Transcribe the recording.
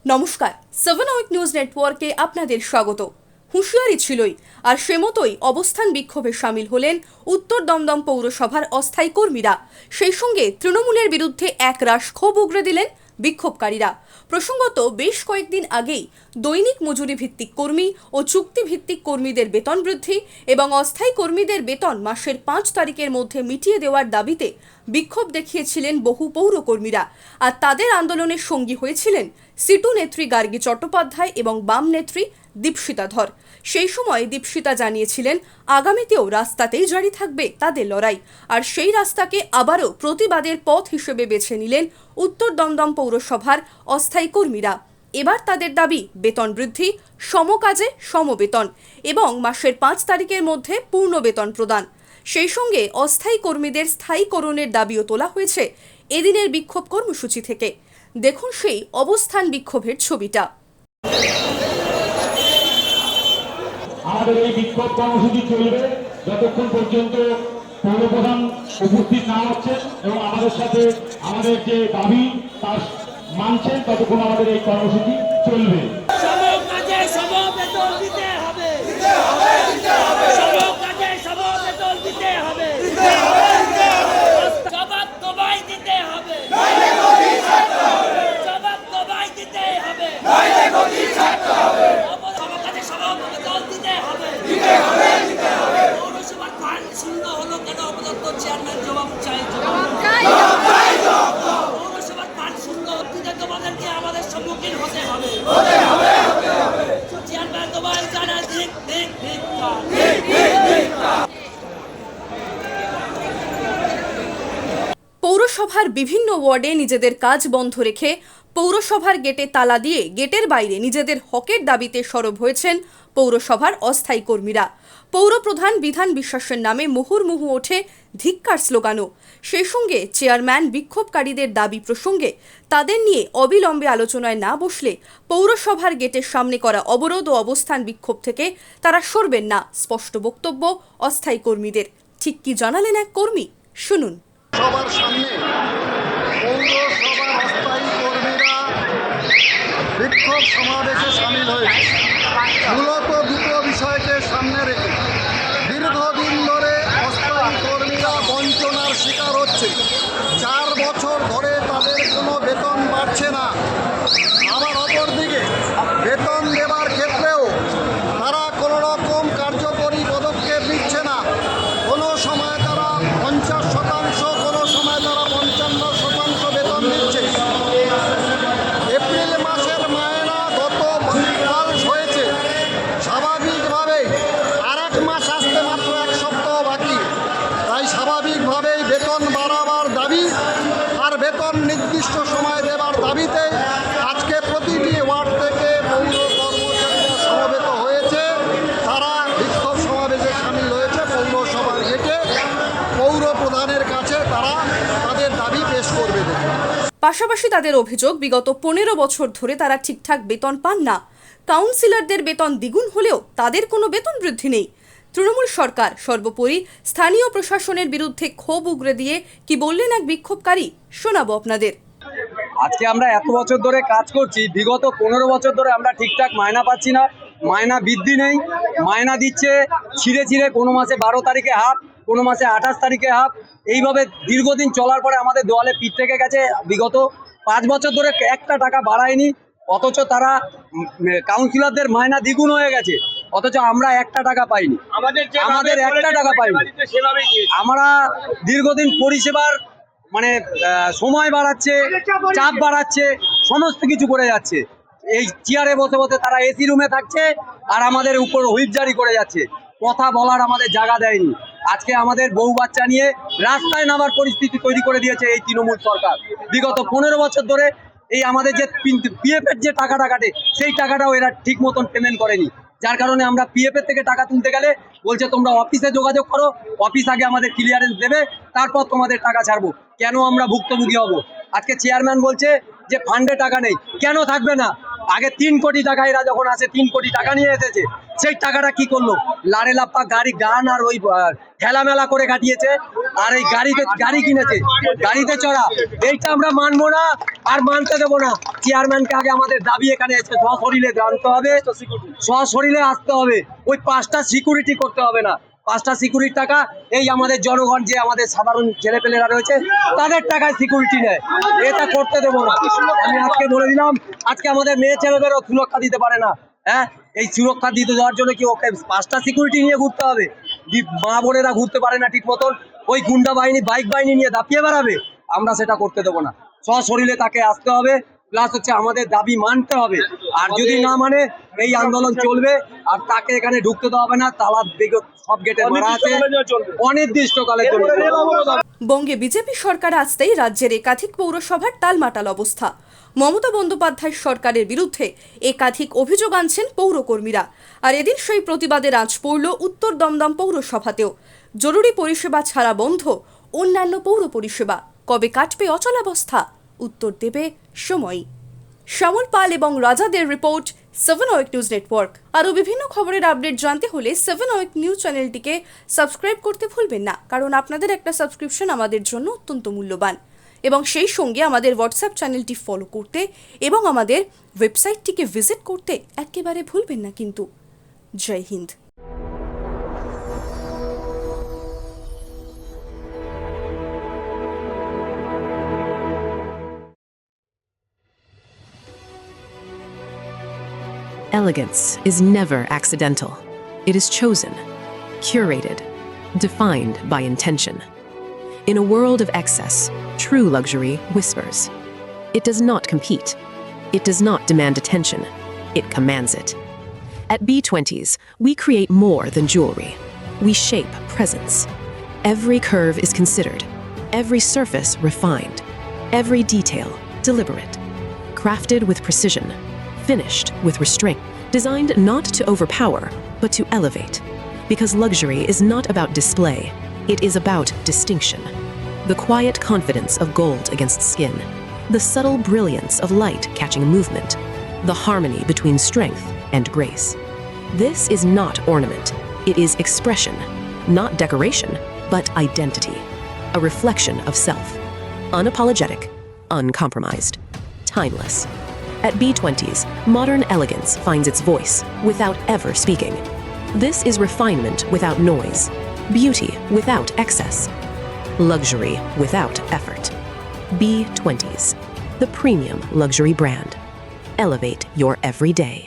নমস্কার, 7 week news নেটওয়ার্কে আপনাদের স্বাগত। হুঁশিয়ারি ছিলই, আর সে মতোই অবস্থান বিক্ষোভে সামিল হলেন উত্তর দমদম পৌরসভার অস্থায়ী কর্মীরা। সেই সঙ্গে তৃণমূলের বিরুদ্ধে একরাশ ক্ষোভ উগরে দিলেন বিক্ষোভকারীরা। প্রসঙ্গত, বেশ কয়েকদিন আগেই দৈনিক মজুরি ভিত্তিক কর্মী ও চুক্তিভিত্তিক কর্মীদের বেতন বৃদ্ধি এবং অস্থায়ী কর্মীদের বেতন মাসের 5 তারিখের মধ্যে মিটিয়ে দেওয়ার দাবিতে বিক্ষোভ দেখিয়েছিলেন বহু পৌরকর্মীরা। আর তাদের আন্দোলনের সঙ্গী হয়েছিলেন সিটু নেত্রী গার্গী চট্টোপাধ্যায় এবং বাম নেত্রী দীপশিতা ধর। সেই সময় দীপশিতা জানিয়েছিলেন আগামীতেও রাস্তাতেই জারি থাকবে তাদের লড়াই। আর সেই রাস্তাকে আবারও প্রতিবাদের পথ হিসেবে বেছে নিলেন উত্তর দমদম পৌরসভার অস্থায়ী কর্মীরা। এবার তাদের দাবি বেতন বৃদ্ধি, সমকাজে সমবেতন এবং মাসের 5 তারিখের মধ্যে পূর্ণ বেতন প্রদান। সেই সঙ্গে অস্থায়ী কর্মীদের স্থায়ীকরণের দাবিও তোলা হয়েছে এদিনের বিক্ষোভ কর্মসূচি থেকে। দেখুন সেই অবস্থান বিক্ষোভের ছবিটা। আমাদের এই বিক্ষোভ কর্মসূচি চলবে যতক্ষণ পর্যন্ত পৌরপ্রধান উপস্থিত না হচ্ছেন এবং আমাদের সাথে আমাদের যে দাবি তা মানছেন, ততক্ষণ আমাদের এই কর্মসূচি চলবে। পৌরসভার বিভিন্ন ওয়ার্ডে নিজেদের কাজ বন্ধ রেখে পৌরসভার গেটে তালা দিয়ে গেটের বাইরে নিজেদের হকের দাবিতে সরব হয়েছেন পৌরসভার অস্থায়ী কর্মীরা। পৌরপ্রধান বিধান বিশ্বাসের নামে মুহুর্মুহু ওঠে ধিক্কার স্লোগানও। সেই সঙ্গে চেয়ারম্যান বিক্ষোভকারীদের দাবি প্রসঙ্গে তাদের নিয়ে অবিলম্বে আলোচনায় না বসলে পৌরসভার গেটের সামনে করা অবরোধ ও অবস্থান বিক্ষোভ থেকে তারা সরবেন না, স্পষ্ট বক্তব্য অস্থায়ী কর্মীদের। ঠিক কি জানালেন এক কর্মী, শুনুন। সবার সামনে পৌরসভার অস্থায়ী কর্মীরা বিক্ষোভ সমাবেশে সামিল হয়েছে। মূলত দুটো বিষয়কে সামনে রেখে দীর্ঘদিন ধরে অস্থায়ী কর্মীরা বঞ্চনার শিকার হচ্ছে। 4 বছর ধরে তাদের কোনো বেতন বাড়ছে না। আবার অপরদিকে বেতন দেবার ক্ষেত্রেও তারা কোনো রকম কার্যকরী পদক্ষেপ নিচ্ছে না। কোনো সময় তারা 50%, কোনো সময় তারা 55% বেতন দিচ্ছে। এপ্রিল মাসের মায়না গত কাল হয়েছে, স্বাভাবিকভাবেই আর 1 মাস আসতে মাত্র 1 সপ্তাহ বাকি। তাই স্বাভাবিকভাবেই বেতন বাড়াবার দাবি আর বেতন নির্দিষ্ট সময় দেবার দাবিতে আজকে প্রতিটি ওয়ার্ড থেকে পৌর কর্মচারীরা সমবেত হয়েছে। তারা বিক্ষোভ সমাবেশে সামিল হয়েছে পৌরসভার গেটে। পৌর প্রধানের কাছে তারা তাদের দাবি পেশ করবে। পাশাপাশি তাদের অভিযোগ, বিগত 15 বছর ধরে তারা ঠিকঠাক বেতন পান না। কাউন্সিলরদের বেতন দ্বিগুণ হলেও তাদের কোনো বেতন বৃদ্ধি নেই। তৃণমূল সরকার, সর্বোপরি স্থানীয় প্রশাসনের বিরুদ্ধে ক্ষোভ উগরে দিয়ে কি বললেন এক বিক্ষোভকারী, শোনাবো আপনাদের। আজকে আমরা এত বছর ধরে কাজ করছি, বিগত 15 বছর ধরে আমরা ঠিকঠাক মায়না পাচ্ছি না। মায়না বৃদ্ধি নেই, মায়না দিচ্ছে ছিঁড়ে ছিঁড়ে, কোনো মাসে 12 তারিখে হাফ, কোনো মাসে 28 তারিখে হাফ। এইভাবে দীর্ঘদিন চলার পরে আমাদের দেওয়ালে পিঠ থেকে গেছে। বিগত 5 বছর ধরে একটা টাকা বাড়ায়নি, অথচ তারা কাউন্সিলরদের মায়না দ্বিগুণ হয়ে গেছে, অথচ আমরা একটা টাকা পাইনি। আমাদের একটা টাকা পাইনি। আমরা দীর্ঘদিন পরিষেবার মানে সময় বাড়াচ্ছে, চাপ বাড়াচ্ছে, সমস্ত কিছু করে যাচ্ছে। এই চেয়ারে বসে বসে তারা এসি রুমে থাকছে আর আমাদের উপর হুইপ জারি করে যাচ্ছে। কথা বলার আমাদের জায়গা দেয়নি। আজকে আমাদের বউ বাচ্চা নিয়ে রাস্তায় নামার পরিস্থিতি তৈরি করে দিয়েছে এই তৃণমূল সরকার। বিগত 15 বছর ধরে এই আমাদের যে পিএফের যে টাকাটা কাটে, সেই টাকাটাও এরা ঠিক মতন পেমেন্ট করেনি। যার কারণে আমরা পিএফের থেকে টাকা তুলতে গেলে বলছে তোমরা অফিসে যোগাযোগ করো, অফিস আগে আমাদের ক্লিয়ারেন্স দেবে, তারপর তোমাদের টাকা ছাড়বো। কেন আমরা ভুক্তভোগী হব? আজকে চেয়ারম্যান বলছে যে ফান্ডে টাকা নেই। কেন থাকবে না? আগে 3 কোটি টাকা এরা যখন আসে 3 কোটি টাকা নিয়ে এসেছে, সেই টাকাটা কি করলো? লারে লাপ্পা গাড়ি গান আর ওই ঠেলামেলা করে কাটিয়েছে, আর এই গাড়ি কিনেছে, গাড়িতে চড়া। এইটা আমরা মানবো না আর মানতে দেবো না। চেয়ারম্যানকে আগে আমাদের দাবি এখানে এসে সশরীরে জানতে হবে, সশরীরে আসতে হবে। ওই 5টা সিকিউরিটি করতে হবে না। 5টা সিকিউরিটির টাকা এই আমাদের জনগণ, যে আমাদের সাধারণ ছেলেপেলেরা রয়েছে, তাদের টাকায় সিকিউরিটি নেয়। এটা করতে দেবো না। আমি আজকে বলে দিলাম, আজকে আমাদের মেয়ে ছেলেদেরও সুরক্ষা দিতে পারে না। হ্যাঁ, এই সুরক্ষা দিতে দেওয়ার জন্য কি ওকে 5টা সিকিউরিটি নিয়ে ঘুরতে হবে? মা বোনেরা ঘুরতে পারে না ঠিক মতন, ওই গুন্ডা বাহিনী, বাইক বাহিনী নিয়ে দাপিয়ে বেড়াবে? আমরা সেটা করতে দেবো না। সশরীরে তাকে আসতে হবে, প্লাস হচ্ছে আমাদের দাবি মানতে হবে। আর যদি না মানে, এই আন্দোলন চলবে। আর তাকে এখানে ঢুকতে দেওয়া হবে না। তালা সব গেটে মারা আছে, অনির্দিষ্টকালের জন্য। বঙ্গে বিজেপি সরকার আসতেই রাজ্যের একাধিক পৌরসভার টালমাটাল অবস্থা। মমতা বন্দ্যোপাধ্যায় সরকারের বিরুদ্ধে একাধিক অভিযোগ আনছেন পৌরকর্মীরা। আর এদিন সেই প্রতিবাদের আঁচ পড়ল উত্তর দমদম পৌরসভাতেও। জরুরি পরিষেবা ছাড়া বন্ধ অন্যান্য পৌর পরিষেবা। কবে কাটবে অচলাবস্থা? উত্তর দেবে সময়। শ্যামল পাল এবং রাজাদের রিপোর্ট, 7 ওয়েক নিউজ নেটওয়ার্ক। আরও বিভিন্ন খবরের আপডেট জানতে হলে 7 ওয়েক নিউজ চ্যানেলটিকে সাবস্ক্রাইব করতে ভুলবেন না, কারণ আপনাদের একটা সাবস্ক্রিপশন আমাদের জন্য অত্যন্ত মূল্যবান। এবং সেই সঙ্গে আমাদের হোয়াটসঅ্যাপ চ্যানেলটি ফলো করতে এবং আমাদের ওয়েবসাইটটিকে ভিজিট করতে একেবারে ভুলবেন না কিন্তু। জয় Hind. Elegance is never accidental. It is chosen, curated, defined by intention. In a world of excess, true luxury whispers. It does not compete. It does not demand attention. It commands it. At B20s, we create more than jewelry. We shape presence. Every curve is considered, every surface refined, every detail deliberate, crafted with precision, finished with restraint, designed not to overpower, but to elevate. Because luxury is not about display, it is about distinction. The quiet confidence of gold against skin, the subtle brilliance of light catching movement, the harmony between strength and grace. This is not ornament, it is expression, not decoration, but identity, a reflection of self, unapologetic, uncompromised, timeless. At B20s, modern elegance finds its voice without ever speaking. This is refinement without noise, beauty without excess, luxury without effort. B20s, the premium luxury brand. Elevate your everyday.